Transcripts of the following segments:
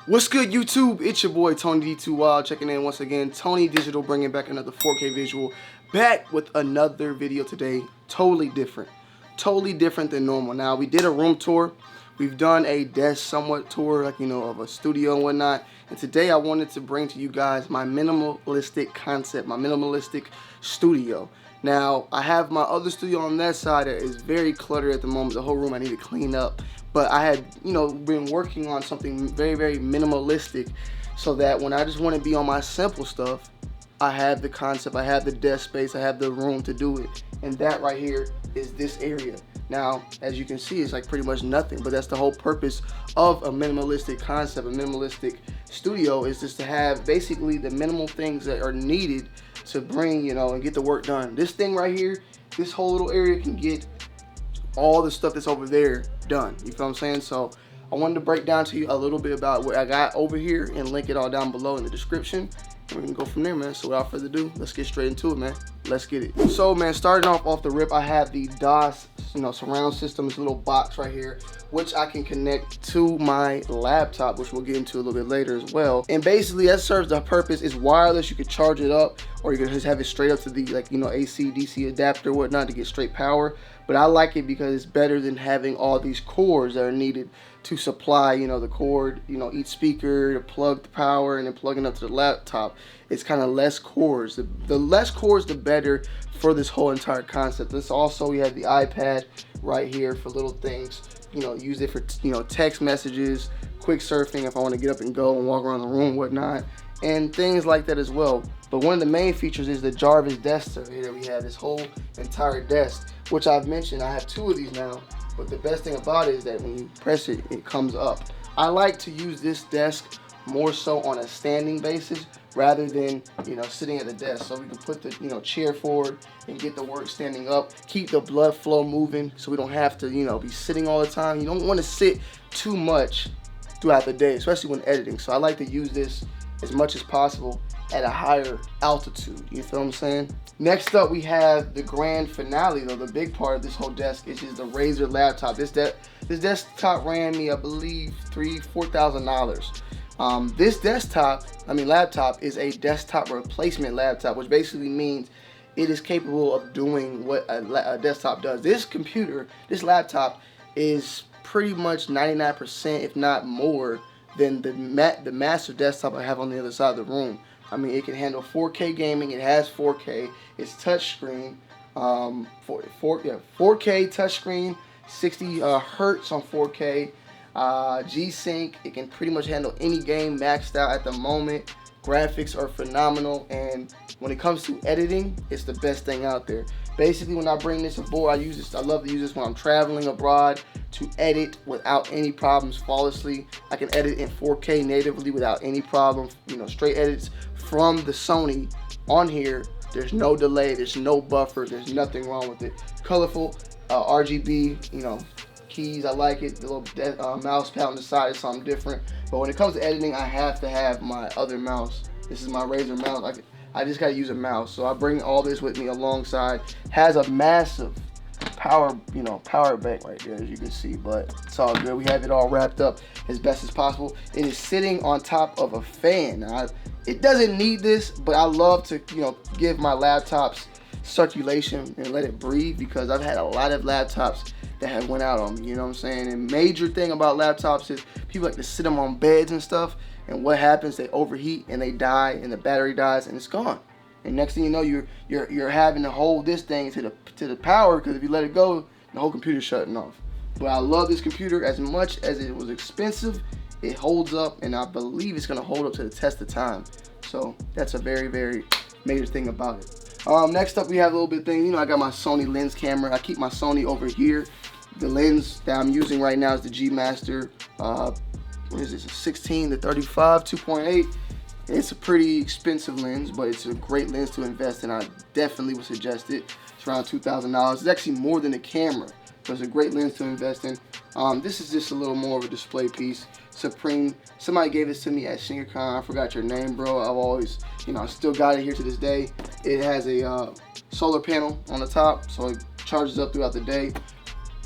What's good, YouTube? It's your boy Tony D2 Wild checking in once again. Tony Digital bringing back another 4K visual, back with another video today. Totally different than normal. Now, we did a room tour. We've done a desk somewhat tour, like, of a studio and whatnot. And today I wanted to bring to you guys my minimalistic concept, my minimalistic studio. Now, I have my other studio on that side that is very cluttered at the moment. The whole room I need to clean up. But I had, been working on something very, very minimalistic so that when I just want to be on my simple stuff, I have the concept, I have the desk space, I have the room to do it. And that right here is this area. Now, as you can see, it's like pretty much nothing, but that's the whole purpose of a minimalistic concept, a minimalistic studio, is just to have basically the minimal things that are needed to bring, and get the work done. This thing right here, this whole little area can get all the stuff that's over there done. You feel what I'm saying? So I wanted to break down to you a little bit about what I got over here and link it all down below in the description. And we can go from there, man. So without further ado, let's get straight into it, man. Let's get it. So, man, starting off the rip, I have the DOS, surround system, this little box right here, which I can connect to my laptop, which we'll get into a little bit later as well. And basically, that serves the purpose. It's wireless. You can charge it up, or you can just have it straight up to the AC, DC adapter, whatnot, to get straight power. But I like it because it's better than having all these cords that are needed to supply, the cord, each speaker to plug the power and then plugging up to the laptop. It's kind of less cords. The less cords, the better for this whole entire concept. This also, we have the iPad right here for little things. Use it for, text messages, quick surfing if I want to get up and go and walk around the room, whatnot, and things like that as well. But one of the main features is the Jarvis desk. So here we have this whole entire desk, which I've mentioned. I have two of these now. But the best thing about it is that when you press it, it comes up. I like to use this desk more so on a standing basis rather than, sitting at the desk. So we can put the, chair forward and get the work standing up, keep the blood flow moving so we don't have to, be sitting all the time. You don't want to sit too much throughout the day, especially when editing. So I like to use this as much as possible at a higher altitude. You feel what I'm saying? Next up, we have the grand finale, though. The big part of this whole desk is just the Razer laptop. This desktop ran me, I believe, $4,000. This laptop is a desktop replacement laptop, which basically means it is capable of doing what a desktop does. This laptop is pretty much 99%, if not more, than the massive desktop I have on the other side of the room. I mean, it can handle 4K gaming. It has 4K. It's touchscreen, 4K touchscreen, 60 hertz on 4K, G-Sync. It can pretty much handle any game maxed out at the moment. Graphics are phenomenal, and when it comes to editing, it's the best thing out there. Basically, when I bring this aboard, I love to use this when I'm traveling abroad to edit without any problems flawlessly. I can edit in 4K natively without any problem. Straight edits from the Sony on here. There's no delay, there's no buffer, there's nothing wrong with it. Colorful RGB, keys, I like it. The little mouse pad on the side is something different. But when it comes to editing, I have to have my other mouse. This is my Razer mouse. I just gotta use a mouse. So I bring all this with me alongside. Has a massive power bank right there, as you can see, but it's all good. We have it all wrapped up as best as possible. It is sitting on top of a fan. Now, it doesn't need this, but I love to, give my laptops circulation and let it breathe, because I've had a lot of laptops that have went out on me, you know what I'm saying? And major thing about laptops is people like to sit them on beds and stuff, and what happens, they overheat and they die, and the battery dies and it's gone. And next thing you know, you're having to hold this thing to the power, because if you let it go, the whole computer's shutting off. But I love this computer. As much as it was expensive, it holds up, and I believe it's gonna hold up to the test of time. So that's a very, very major thing about it. Next up, we have a little bit of thing. I got my Sony lens camera. I keep my Sony over here. The lens that I'm using right now is the G Master. What is this? A 16 to 35 2.8. It's a pretty expensive lens, but it's a great lens to invest in. I definitely would suggest it. It's around $2,000. It's actually more than a camera, so it's a great lens to invest in. This is just a little more of a display piece. Supreme. Somebody gave this to me at ShingerCon. I forgot your name, bro. I've always, I still got it here to this day. It has a solar panel on the top, so it charges up throughout the day.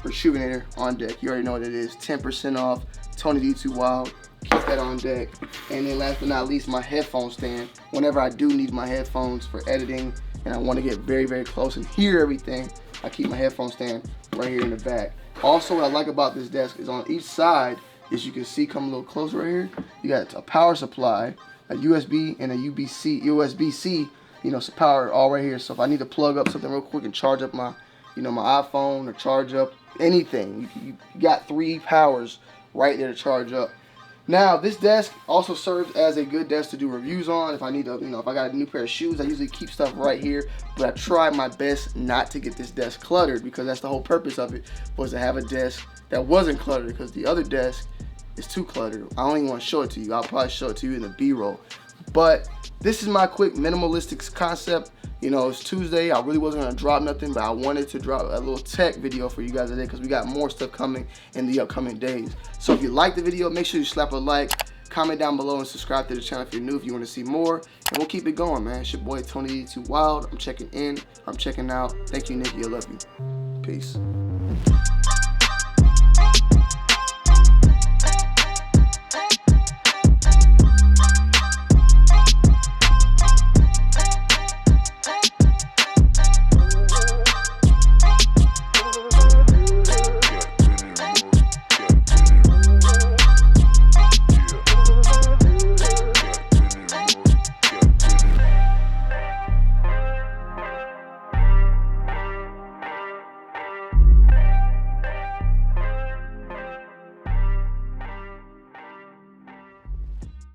Rejuvenator on deck. You already know what it is. 10% off. Tony D2 Wild keep that on deck. And then last but not least, my headphone stand. Whenever I do need my headphones for editing and I want to get very, very close and hear everything, I keep my headphone stand right here in the back. Also, what I like about this desk is on each side, as you can see, come a little closer right here, you got a power supply, a USB and a USB-C, you know, so power all right here. So if I need to plug up something real quick and charge up my, you know, my iPhone or charge up anything, you got 3 powers right there to charge up. Now, this desk also serves as a good desk to do reviews on. If I need to, you know, if I got a new pair of shoes, I usually keep stuff right here. But I try my best not to get this desk cluttered, because that's the whole purpose of it, was to have a desk that wasn't cluttered, because the other desk is too cluttered. I don't even want to show it to you. I'll probably show it to you in the B-roll. But this is my quick minimalistic concept. You know, it's Tuesday. I really wasn't going to drop nothing, but I wanted to drop a little tech video for you guys today, because we got more stuff coming in the upcoming days. So if you like the video, make sure you slap a like, comment down below, and subscribe to the channel if you're new, if you want to see more. And we'll keep it going, man. It's your boy Tony D2 Wild. I'm checking in. I'm checking out. Thank you, Nikki. I love you. Peace.